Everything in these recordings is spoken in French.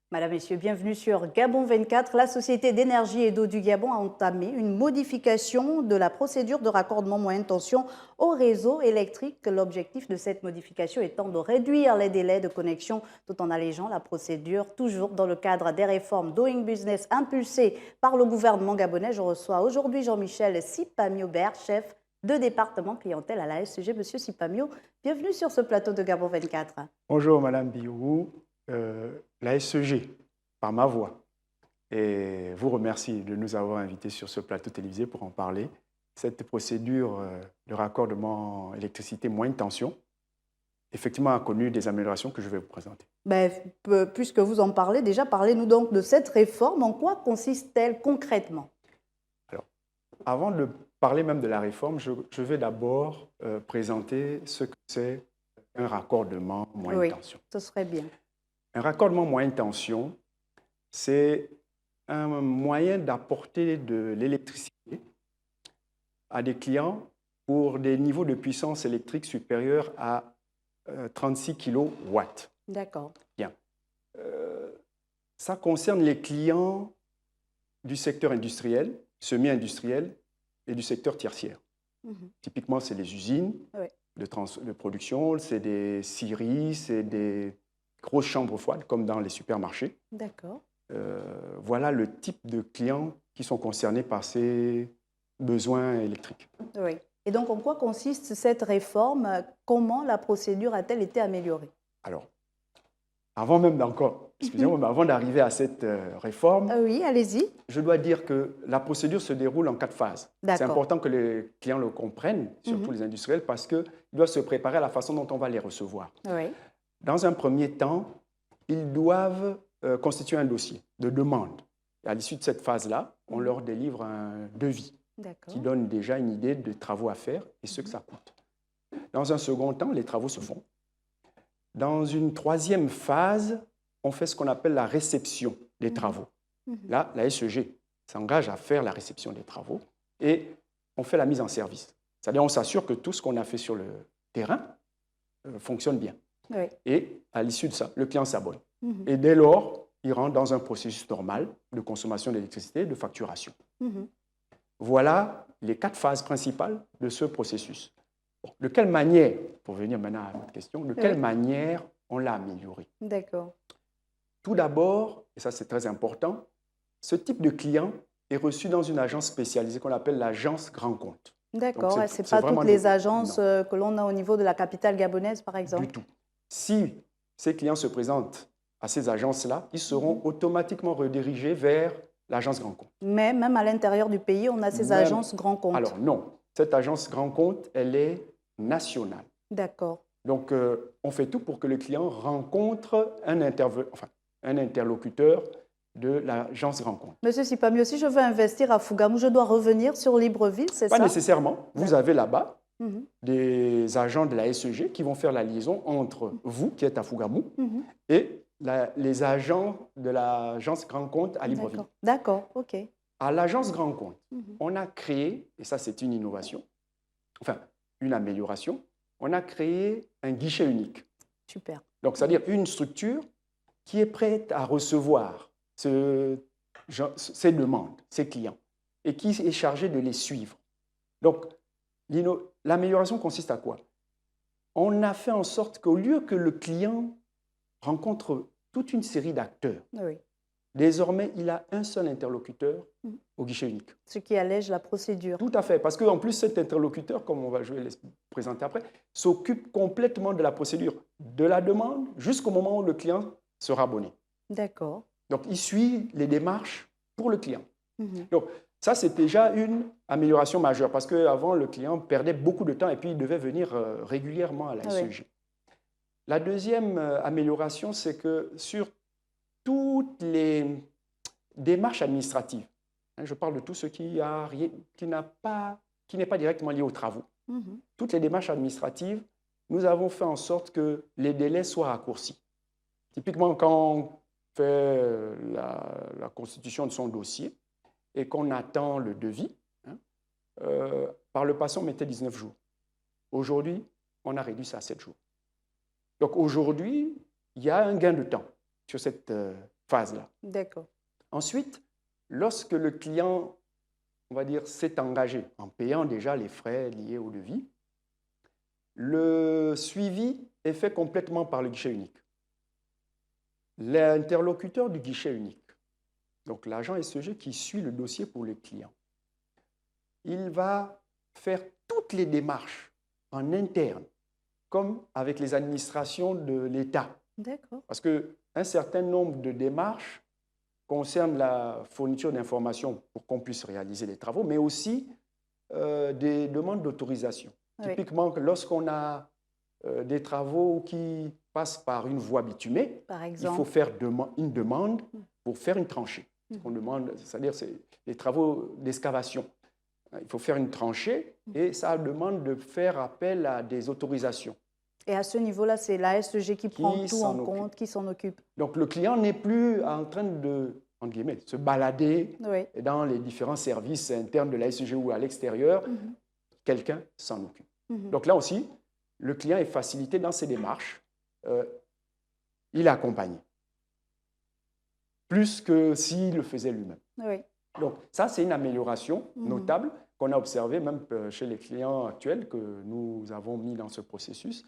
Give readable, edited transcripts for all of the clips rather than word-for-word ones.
Madame, Messieurs, bienvenue sur Gabon 24. La Société d'énergie et d'eau du Gabon a entamé une modification de la procédure de raccordement moyenne tension au réseau électrique. L'objectif de cette modification étant de réduire les délais de connexion tout en allégeant la procédure, toujours dans le cadre des réformes Doing Business impulsées par le gouvernement gabonais. Je reçois aujourd'hui Jean-Michel Sipamio-Bert, chef de département clientèle à la SEG. Monsieur Sipamio, bienvenue sur ce plateau de Gabon 24. Bonjour Madame Biyourou. La SEG, par ma voix, et vous remercie de nous avoir invités sur ce plateau télévisé pour en parler. Cette procédure de raccordement électricité moyenne tension, effectivement, a connu des améliorations que je vais vous présenter. Puisque vous en parlez, déjà parlez-nous donc de cette réforme. En quoi consiste-t-elle concrètement? Alors, avant de parler même de la réforme, je vais d'abord présenter ce que c'est un raccordement moyenne tension. Ce serait bien. Un raccordement moyenne tension, c'est un moyen d'apporter de l'électricité à des clients pour des niveaux de puissance électrique supérieurs à 36 kW. D'accord. Bien. Ça concerne les clients du secteur industriel, semi-industriel et du secteur tertiaire. Typiquement, c'est les usines de production, c'est des scieries, c'est des grosses chambres froides, comme dans les supermarchés. D'accord. Voilà le type de clients qui sont concernés par ces besoins électriques. Oui. Et donc, en quoi consiste cette réforme? Comment la procédure a-t-elle été améliorée? Alors, avant même excusez-moi, mais avant d'arriver à cette réforme, oui, allez-y. Je dois dire que la procédure se déroule en 4 phases. C'est important que les clients le comprennent, surtout les industriels, parce qu'ils doivent se préparer à la façon dont on va les recevoir. Oui. Dans un premier temps, ils doivent constituer un dossier de demande. Et à l'issue de cette phase-là, on leur délivre un devis qui donne déjà une idée de travaux à faire et ce que ça coûte. Dans un second temps, les travaux se font. Dans une troisième phase, on fait ce qu'on appelle la réception des travaux. Là, la SEG s'engage à faire la réception des travaux et on fait la mise en service. C'est-à-dire on s'assure que tout ce qu'on a fait sur le terrain fonctionne bien. Oui. Et à l'issue de ça, le client s'abonne. Et dès lors, il rentre dans un processus normal de consommation d'électricité et de facturation. Voilà les 4 phases principales de ce processus. Bon, de quelle manière, pour venir maintenant à notre question, de quelle manière on l'a amélioré? D'accord. Tout d'abord, et ça c'est très important, ce type de client est reçu dans une agence spécialisée qu'on appelle l'agence grand compte. D'accord, ce n'est pas toutes les agences que l'on a au niveau de la capitale gabonaise, par exemple? Du tout. Si ces clients se présentent à ces agences-là, ils seront automatiquement redirigés vers l'agence grand compte. Mais même à l'intérieur du pays, on a ces agences grand compte? Alors non, cette agence grand compte, elle est nationale. D'accord. Donc, on fait tout pour que le client rencontre un interlocuteur de l'agence grand compte. Monsieur Sipamio, si je veux investir à Fougamou, je dois revenir sur Libreville, c'est ça? Pas nécessairement. Vous avez là-bas des agents de la SEG qui vont faire la liaison entre vous, qui êtes à Fougamou, et les agents de l'agence grand compte à Libreville. D'accord, ok. À l'agence grand compte, on a créé, et ça c'est une innovation, enfin une amélioration, on a créé un guichet unique. Super. Donc, c'est-à-dire une structure qui est prête à recevoir ces demandes, ces clients, et qui est chargée de les suivre. Donc, l'amélioration consiste à quoi? On a fait en sorte qu'au lieu que le client rencontre toute une série d'acteurs, désormais, il a un seul interlocuteur au guichet unique. Ce qui allège la procédure. Tout à fait, parce qu'en plus, cet interlocuteur, comme je vais le présenter après, s'occupe complètement de la procédure, de la demande jusqu'au moment où le client sera abonné. D'accord. Donc, il suit les démarches pour le client. Donc, ça, c'est déjà une amélioration majeure, parce qu'avant, le client perdait beaucoup de temps et puis il devait venir régulièrement à la SEG. La deuxième amélioration, c'est que sur toutes les démarches administratives, je parle de tout ce qui n'est pas directement lié aux travaux. Toutes les démarches administratives, nous avons fait en sorte que les délais soient raccourcis. Typiquement, quand on fait la constitution de son dossier et qu'on attend le devis, Par le passé, on mettait 19 jours. Aujourd'hui, on a réduit ça à 7 jours. Donc aujourd'hui, il y a un gain de temps sur cette phase-là. D'accord. Ensuite, lorsque le client, on va dire, s'est engagé en payant déjà les frais liés au devis, le suivi est fait complètement par le guichet unique. L'interlocuteur du guichet unique, donc l'agent SEG qui suit le dossier pour le client, il va faire toutes les démarches en interne, comme avec les administrations de l'État. D'accord. Parce qu'un certain nombre de démarches concernent la fourniture d'informations pour qu'on puisse réaliser les travaux, mais aussi des demandes d'autorisation. Oui. Typiquement, lorsqu'on a des travaux qui passent par une voie bitumée, Par il exemple. faut faire une demande pour faire une tranchée. Ce qu'on demande, c'est-à-dire c'est les travaux d'excavation. Il faut faire une tranchée et ça demande de faire appel à des autorisations. Et à ce niveau-là, c'est la SEG qui prend tout en s'en compte, occupe. qui s'en occupe. Donc Donc le client n'est plus en train de, entre guillemets, se balader oui. dans les différents services internes de la SEG ou à l'extérieur. Quelqu'un s'en occupe. Donc là aussi, le client est facilité dans ses démarches. Il est accompagné. Plus que s'il le faisait lui-même. Oui. Donc ça, c'est une amélioration notable qu'on a observée même chez les clients actuels que nous avons mis dans ce processus.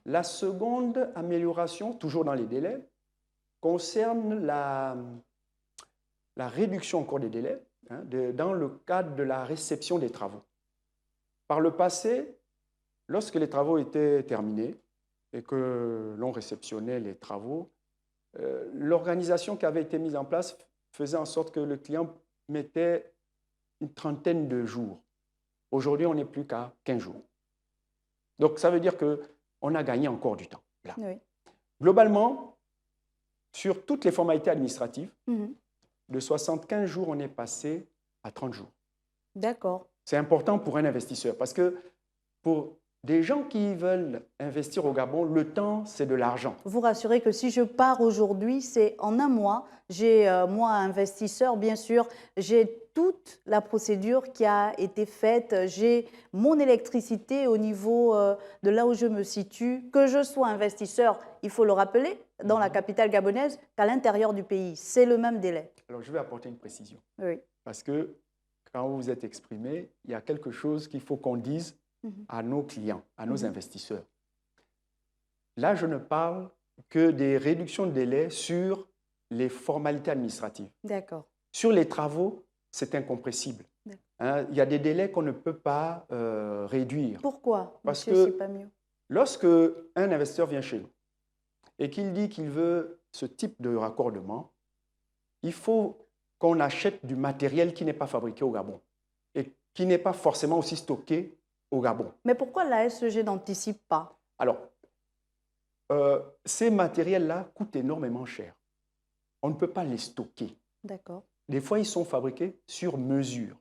La seconde amélioration, toujours dans les délais, concerne la réduction encore des délais dans le cadre de la réception des travaux. Par le passé, lorsque les travaux étaient terminés et que l'on réceptionnait les travaux, l'organisation qui avait été mise en place faisait en sorte que le client mettait une trentaine de jours. Aujourd'hui, on n'est plus qu'à 15 jours. Donc, ça veut dire qu'on a gagné encore du temps. Là. Oui. Globalement, sur toutes les formalités administratives, de 75 jours, on est passé à 30 jours. D'accord. C'est important pour un investisseur parce que pour des gens qui veulent investir au Gabon, le temps, c'est de l'argent. Vous rassurez que si je pars aujourd'hui, c'est en un mois. J'ai, moi, investisseur, bien sûr, j'ai toute la procédure qui a été faite. J'ai mon électricité au niveau de là où je me situe. Que je sois investisseur, il faut le rappeler, dans la capitale gabonaise, qu'à l'intérieur du pays. C'est le même délai. Alors, je vais apporter une précision. Oui. Parce que quand vous vous êtes exprimé, il y a quelque chose qu'il faut qu'on dise à nos clients, à nos investisseurs. Là, je ne parle que des réductions de délai sur les formalités administratives. D'accord. Sur les travaux, c'est incompressible. Il y a des délais qu'on ne peut pas réduire. Pourquoi, Parce monsieur que Sipamio? lorsque un investisseur vient chez nous et qu'il dit qu'il veut ce type de raccordement, il faut qu'on achète du matériel qui n'est pas fabriqué au Gabon et qui n'est pas forcément aussi stocké au Gabon. Mais pourquoi la SEG n'anticipe pas? Alors, ces matériels-là coûtent énormément cher. On ne peut pas les stocker. D'accord. Des fois, ils sont fabriqués sur mesure.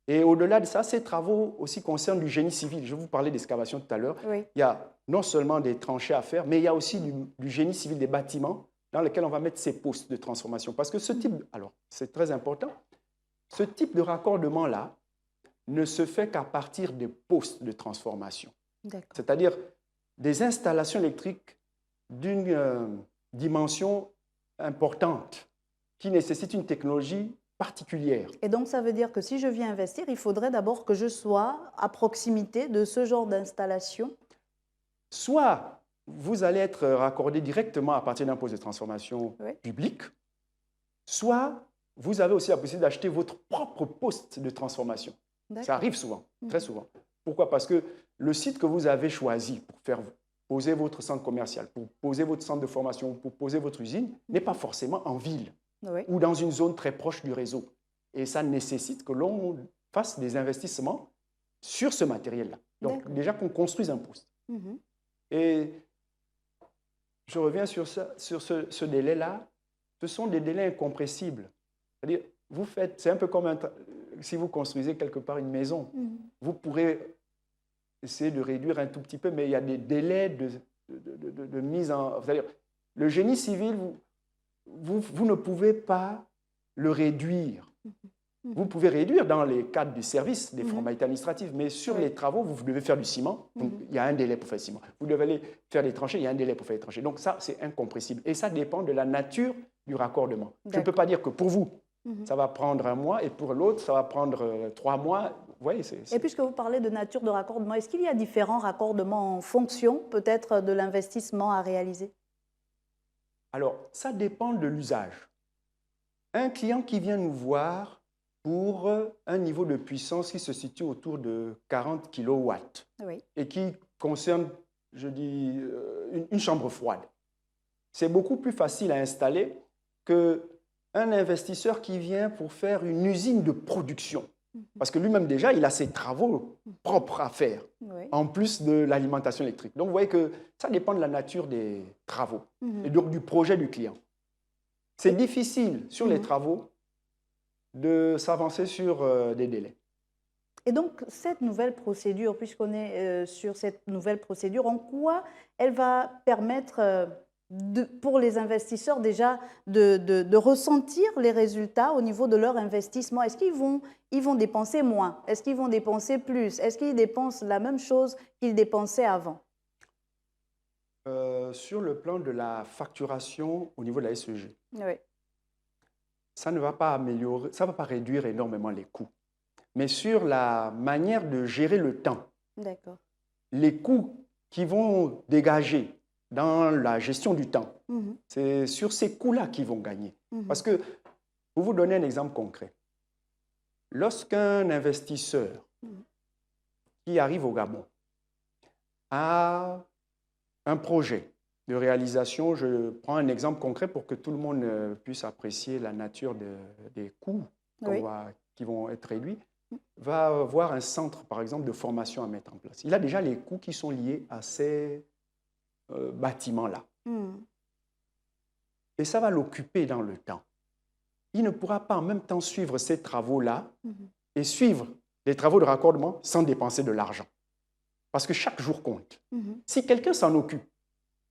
Et au-delà de ça, ces travaux aussi concernent du génie civil. Je vous parlais d'excavation tout à l'heure. Oui. Il y a non seulement des tranchées à faire, mais il y a aussi du génie civil des bâtiments dans lesquels on va mettre ces postes de transformation. Parce que ce type, alors c'est très important, ce type de raccordement-là ne se fait qu'à partir des postes de transformation. C'est-à-dire des installations électriques d'une dimension importante qui nécessite une technologie particulière. Et donc, ça veut dire que si je viens investir, il faudrait d'abord que je sois à proximité de ce genre d'installation. Soit vous allez être raccordé directement à partir d'un poste de transformation public, soit vous avez aussi la possibilité d'acheter votre propre poste de transformation. Ça arrive souvent, très souvent. Pourquoi? Parce que le site que vous avez choisi pour faire poser votre centre commercial, pour poser votre centre de formation, pour poser votre usine, n'est pas forcément en ville ou dans une zone très proche du réseau. Et ça nécessite que l'on fasse des investissements sur ce matériel-là. Donc déjà qu'on construise un poste. Et je reviens sur ce délai-là. Ce sont des délais incompressibles. C'est-à-dire, c'est un peu comme si vous construisez quelque part une maison. Vous pourrez essayer de réduire un tout petit peu, mais il y a des délais de mise en... C'est-à-dire, le génie civil, vous ne pouvez pas le réduire. Vous pouvez réduire dans les cadres du service des formalités administratives, mais sur les travaux, vous devez faire du ciment, donc il y a un délai pour faire du ciment. Vous devez aller faire des tranchées, il y a un délai pour faire des tranchées. Donc ça, c'est incompressible. Et ça dépend de la nature du raccordement. Je ne peux pas dire que pour vous, ça va prendre 1 mois et pour l'autre, ça va prendre 3 mois. Vous voyez, Et puisque vous parlez de nature de raccordement, est-ce qu'il y a différents raccordements en fonction peut-être de l'investissement à réaliser? Alors, ça dépend de l'usage. Un client qui vient nous voir pour un niveau de puissance qui se situe autour de 40 kW et qui concerne, je dis, une chambre froide. C'est beaucoup plus facile à installer qu'un investisseur qui vient pour faire une usine de production. Parce que lui-même déjà, il a ses travaux propres à faire, en plus de l'alimentation électrique. Donc vous voyez que ça dépend de la nature des travaux et donc du projet du client. C'est difficile sur les travaux de s'avancer sur des délais. Et donc, cette nouvelle procédure, puisqu'on est sur cette nouvelle procédure, en quoi elle va permettre pour les investisseurs déjà de ressentir les résultats au niveau de leur investissement? Est-ce qu'ils vont dépenser moins? Est-ce qu'ils vont dépenser plus? Est-ce qu'ils dépensent la même chose qu'ils dépensaient avant? Sur le plan de la facturation au niveau de la SEG, Oui. ça ne va pas améliorer, ça ne va pas réduire énormément les coûts. Mais sur la manière de gérer le temps, les coûts qui vont dégager dans la gestion du temps, c'est sur ces coûts-là qu'ils vont gagner. Parce que, pour vous donner un exemple concret, lorsqu'un investisseur qui arrive au Gabon a un projet de réalisation, je prends un exemple concret pour que tout le monde puisse apprécier la nature des coûts qui vont être réduits, va avoir un centre, par exemple, de formation à mettre en place. Il a déjà les coûts qui sont liés à ces bâtiments-là. Et ça va l'occuper dans le temps. Il ne pourra pas en même temps suivre ces travaux-là et suivre les travaux de raccordement sans dépenser de l'argent. Parce que chaque jour compte. Si quelqu'un s'en occupe,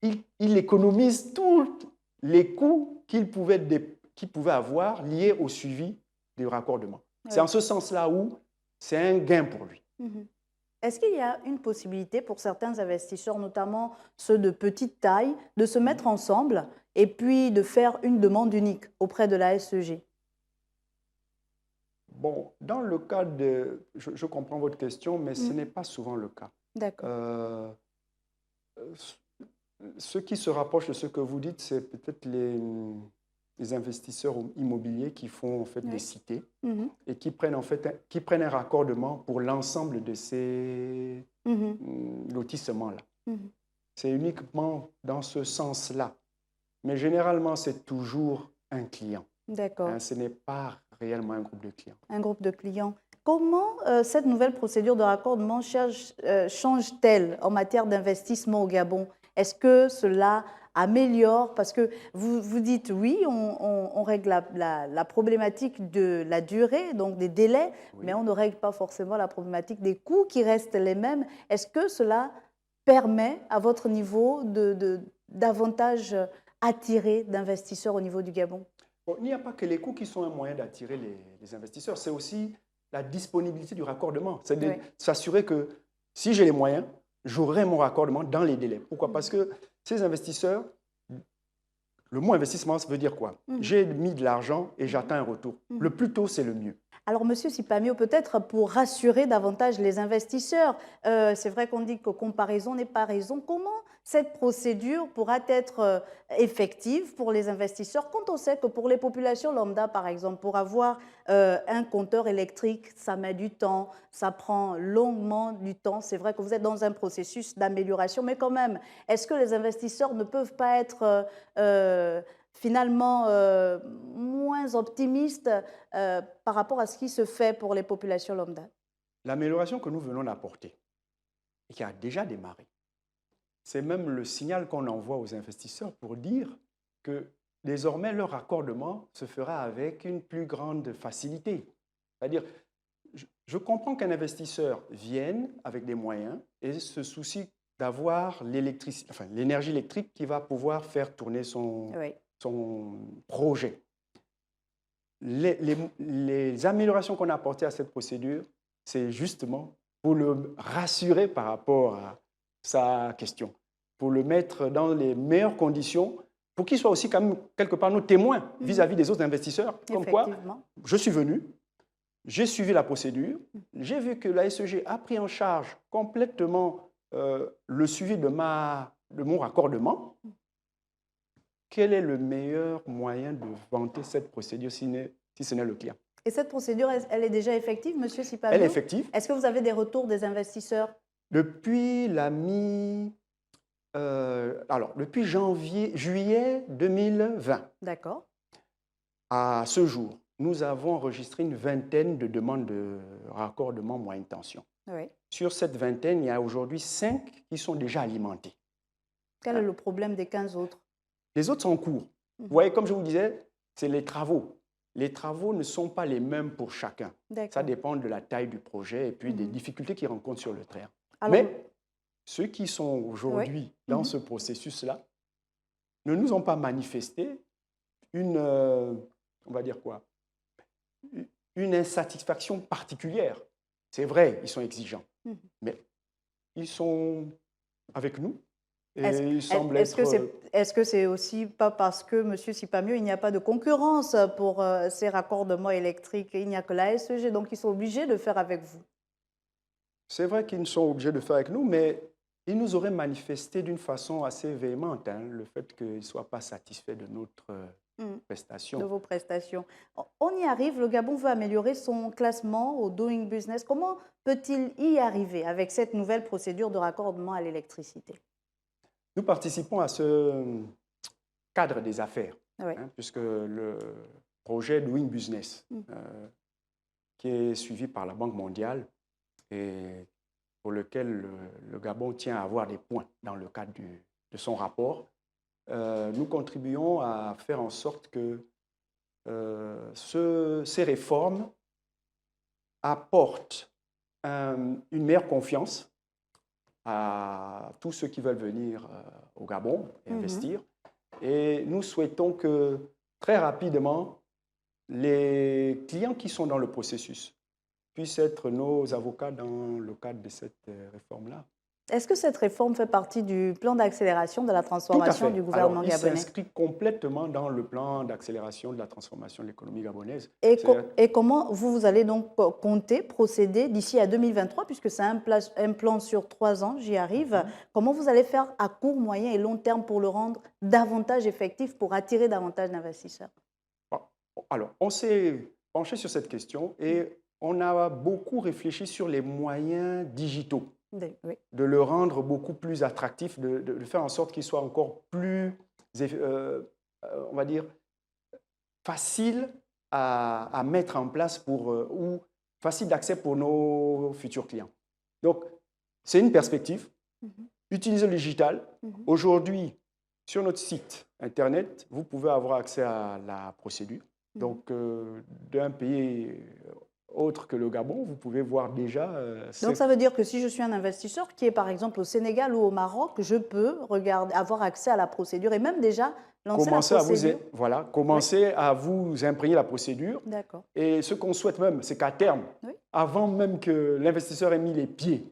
il économise tous les coûts qu'il pouvait avoir liés au suivi du raccordement. C'est en ce sens-là où c'est un gain pour lui. Est-ce qu'il y a une possibilité pour certains investisseurs, notamment ceux de petite taille, de se mettre ensemble et puis de faire une demande unique auprès de la SEG? Bon, dans le cas de... Je comprends votre question, mais ce n'est pas souvent le cas. D'accord. Ce qui se rapproche de ce que vous dites, c'est peut-être les investisseurs immobiliers qui font en fait des cités et qui prennent un raccordement pour l'ensemble de ces lotissements-là. C'est uniquement dans ce sens-là. Mais généralement, c'est toujours un client. D'accord. Ce n'est pas réellement un groupe de clients. Un groupe de clients. Comment cette nouvelle procédure de raccordement change-t-elle en matière d'investissement au Gabon? Est-ce que cela améliore? Parce que vous dites oui, on règle la problématique de la durée, donc des délais, mais on ne règle pas forcément la problématique des coûts qui restent les mêmes. Est-ce que cela permet, à votre niveau, davantage attirer d'investisseurs au niveau du Gabon? Bon, il n'y a pas que les coûts qui sont un moyen d'attirer les investisseurs, c'est aussi la disponibilité du raccordement. C'est de s'assurer que si j'ai les moyens, j'aurai mon raccordement dans les délais. Pourquoi? Parce que ces investisseurs, le mot investissement, ça veut dire quoi? J'ai mis de l'argent et j'attends un retour. Le plus tôt, c'est le mieux. Alors, Monsieur Sipamio, peut-être pour rassurer davantage les investisseurs, c'est vrai qu'on dit que comparaison n'est pas raison. Comment cette procédure pourra être effective pour les investisseurs quand on sait que pour les populations lambda, par exemple, pour avoir un compteur électrique, ça met du temps, ça prend longuement du temps. C'est vrai que vous êtes dans un processus d'amélioration, mais quand même, est-ce que les investisseurs ne peuvent pas être finalement moins optimistes par rapport à ce qui se fait pour les populations lambda? L'amélioration que nous venons d'apporter et qui a déjà démarré, c'est même le signal qu'on envoie aux investisseurs pour dire que désormais leur raccordement se fera avec une plus grande facilité. C'est-à-dire, je comprends qu'un investisseur vienne avec des moyens et se soucie d'avoir l'énergie électrique qui va pouvoir faire tourner son projet. les améliorations qu'on a apportées à cette procédure, c'est justement pour le rassurer par rapport à sa question, pour le mettre dans les meilleures conditions, pour qu'il soit aussi quand même quelque part nos témoins vis-à-vis des autres investisseurs. Comme quoi, je suis venu, j'ai suivi la procédure, j'ai vu que la SEG a pris en charge complètement le suivi de mon raccordement. Quel est le meilleur moyen de vanter cette procédure si ce n'est le client? Et cette procédure, elle est déjà effective, monsieur Sipamio? Elle est effective. Est-ce que vous avez des retours des investisseurs? Depuis depuis juillet 2020, d'accord, à ce jour, nous avons enregistré une vingtaine de demandes de raccordement moyenne tension. oui. Sur cette vingtaine, il y a aujourd'hui 5 qui sont déjà alimentées. Quel est le problème des 15 autres? Les autres sont en cours. Vous voyez, comme je vous disais, c'est les travaux. Les travaux ne sont pas les mêmes pour chacun. Ça dépend de la taille du projet et puis des difficultés qu'ils rencontrent sur le terrain. Mais ceux qui sont aujourd'hui dans ce processus-là ne nous ont pas manifesté on va dire quoi, une insatisfaction particulière. C'est vrai, ils sont exigeants, mais ils sont avec nous. Est-ce que c'est aussi pas parce que, monsieur Sipamio, il n'y a pas de concurrence pour ces raccordements électriques? Il n'y a que la SEG, donc ils sont obligés de faire avec vous? C'est vrai qu'ils sont obligés de faire avec nous, mais ils nous auraient manifesté d'une façon assez véhémente le fait qu'ils ne soient pas satisfaits de notre prestation. De vos prestations. On y arrive, le Gabon veut améliorer son classement au Doing Business. Comment peut-il y arriver avec cette nouvelle procédure de raccordement à l'électricité? Nous participons à ce cadre des affaires, puisque le projet Doing Business, qui est suivi par la Banque mondiale et pour lequel le Gabon tient à avoir des points dans le cadre de son rapport, nous contribuons à faire en sorte que ces réformes apportent une meilleure confiance à tous ceux qui veulent venir au Gabon et investir. Et nous souhaitons que très rapidement, les clients qui sont dans le processus puissent être nos avocats dans le cadre de cette réforme-là. Est-ce que cette réforme fait partie du plan d'accélération de la transformation du gouvernement gabonais? Il s'inscrit complètement dans le plan d'accélération de la transformation de l'économie gabonaise. Et comment vous allez donc compter procéder d'ici à 2023, puisque c'est un plan sur 3 ans, j'y arrive. Comment vous allez faire à court, moyen et long terme pour le rendre davantage effectif, pour attirer davantage d'investisseurs? Alors, on s'est penché sur cette question et on a beaucoup réfléchi sur les moyens digitaux. De le rendre beaucoup plus attractif, de faire en sorte qu'il soit encore plus, on va dire, facile à mettre en place ou facile d'accès pour nos futurs clients. Donc, c'est une perspective. Utiliser le digital. Aujourd'hui, sur notre site Internet, vous pouvez avoir accès à la procédure. Donc, d'un pays autre que le Gabon, vous pouvez voir déjà... Donc, ça veut dire que si je suis un investisseur qui est par exemple au Sénégal ou au Maroc, je peux avoir accès à la procédure et même déjà lancer la procédure. Commencer à vous imprégner la procédure. D'accord. Et ce qu'on souhaite même, c'est qu'à terme, avant même que l'investisseur ait mis les pieds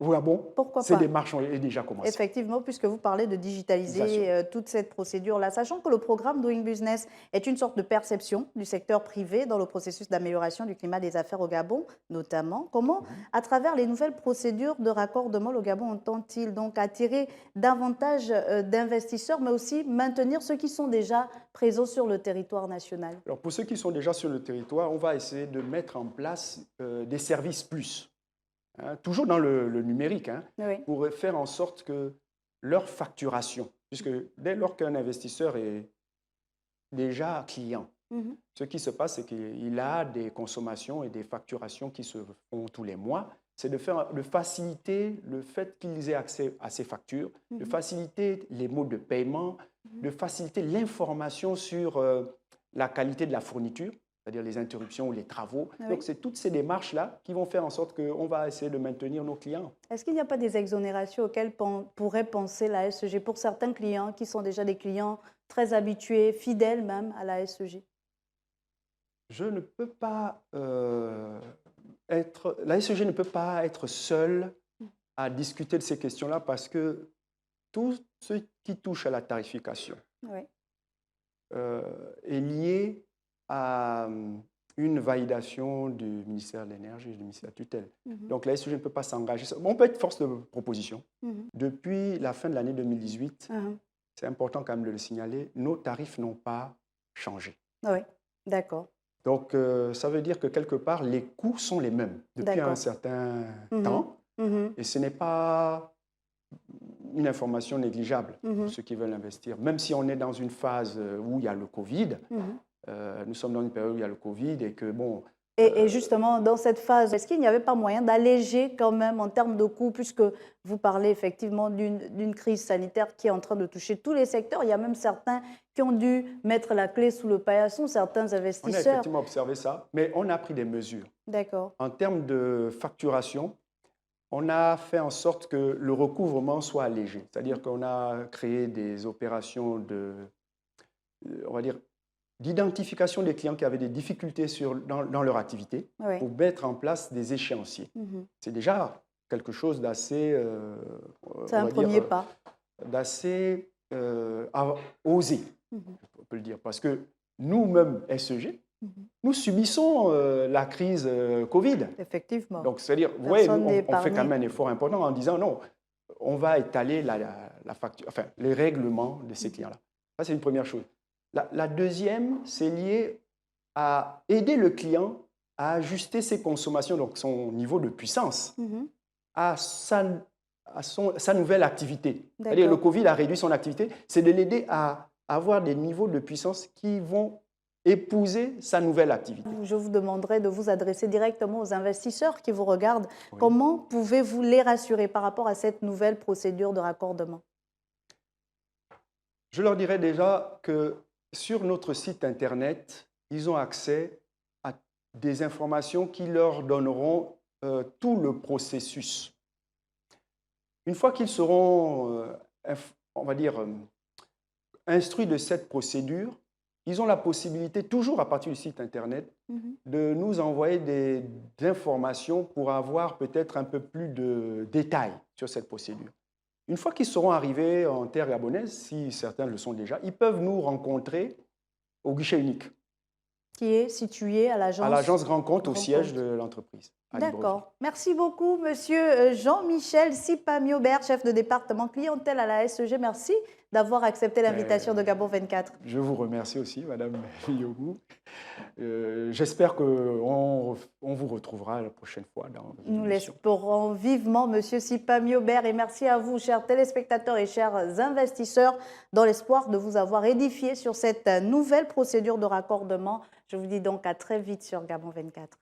au Gabon, ces démarches ont déjà commencé. Effectivement, puisque vous parlez de digitaliser toute cette procédure-là, sachant que le programme Doing Business est une sorte de perception du secteur privé dans le processus d'amélioration du climat des affaires au Gabon, notamment. Comment, à travers les nouvelles procédures de raccordement, le Gabon entend-il donc attirer davantage d'investisseurs, mais aussi maintenir ceux qui sont déjà présents sur le territoire national? Alors, pour ceux qui sont déjà sur le territoire, on va essayer de mettre en place des services plus. Toujours dans le numérique, pour faire en sorte que leur facturation, puisque dès lors qu'un investisseur est déjà client, ce qui se passe, c'est qu'il a des consommations et des facturations qui se font tous les mois. C'est de faciliter le fait qu'ils aient accès à ces factures, de faciliter les modes de paiement, de faciliter l'information sur la qualité de la fourniture, c'est-à-dire les interruptions ou les travaux. Donc, c'est toutes ces démarches-là qui vont faire en sorte qu'on va essayer de maintenir nos clients. Est-ce qu'il n'y a pas des exonérations auxquelles pourrait penser la SEG pour certains clients qui sont déjà des clients très habitués, fidèles même à la SEG? Je ne peux pas la SEG ne peut pas être seule à discuter de ces questions-là parce que tout ce qui touche à la tarification Oui. est lié à une validation du ministère de l'Énergie et du ministère de tutelle. Donc la SEG ne peut pas s'engager. On peut être force de proposition. Depuis la fin de l'année 2018, c'est important quand même de le signaler, nos tarifs n'ont pas changé. Oui, d'accord. Donc, ça veut dire que quelque part, les coûts sont les mêmes depuis un certain temps. Et ce n'est pas une information négligeable pour ceux qui veulent investir. Même si on est dans une phase où il y a le Covid, nous sommes dans une période où il y a le Covid et que, bon... Et justement, dans cette phase, est-ce qu'il n'y avait pas moyen d'alléger quand même en termes de coûts, puisque vous parlez effectivement d'une crise sanitaire qui est en train de toucher tous les secteurs? Il y a même certains qui ont dû mettre la clé sous le paillasson, certains investisseurs. On a effectivement observé ça, mais on a pris des mesures. D'accord. En termes de facturation, on a fait en sorte que le recouvrement soit allégé. C'est-à-dire qu'on a créé des opérations on va dire, d'identification des clients qui avaient des difficultés dans leur activité pour mettre en place des échéanciers. C'est déjà quelque chose d'assez... c'est un premier pas. D'assez osé, on peut le dire. Parce que nous-mêmes, SEG, nous subissons la crise Covid. Effectivement. Donc, c'est-à-dire, on fait quand même un effort important en disant non, on va étaler la facture, enfin, les règlements de ces clients-là. Ça, c'est une première chose. La deuxième, c'est lié à aider le client à ajuster ses consommations, donc son niveau de puissance, à sa nouvelle activité. C'est-à-dire le Covid a réduit son activité, c'est de l'aider à avoir des niveaux de puissance qui vont épouser sa nouvelle activité. Je vous demanderai de vous adresser directement aux investisseurs qui vous regardent. Oui. Comment pouvez-vous les rassurer par rapport à cette nouvelle procédure de raccordement? Je leur dirais déjà que sur notre site Internet, ils ont accès à des informations qui leur donneront tout le processus. Une fois qu'ils seront, on va dire, instruits de cette procédure, ils ont la possibilité, toujours à partir du site Internet, de nous envoyer des informations pour avoir peut-être un peu plus de détails sur cette procédure. Une fois qu'ils seront arrivés en terre gabonaise, si certains le sont déjà, ils peuvent nous rencontrer au guichet unique. Qui est situé à l'agence... À l'agence Grand Compte, au siège de l'entreprise. D'accord. Merci beaucoup, monsieur Jean-Michel Sipa-Miobert, chef de département clientèle à la SEG. Merci d'avoir accepté l'invitation de Gabon 24. Je vous remercie aussi, madame Yogou. J'espère qu'on vous retrouvera la prochaine fois. Nous l'espérons vivement, monsieur Sipa-Miobert. Et merci à vous, chers téléspectateurs et chers investisseurs, dans l'espoir de vous avoir édifié sur cette nouvelle procédure de raccordement. Je vous dis donc à très vite sur Gabon 24.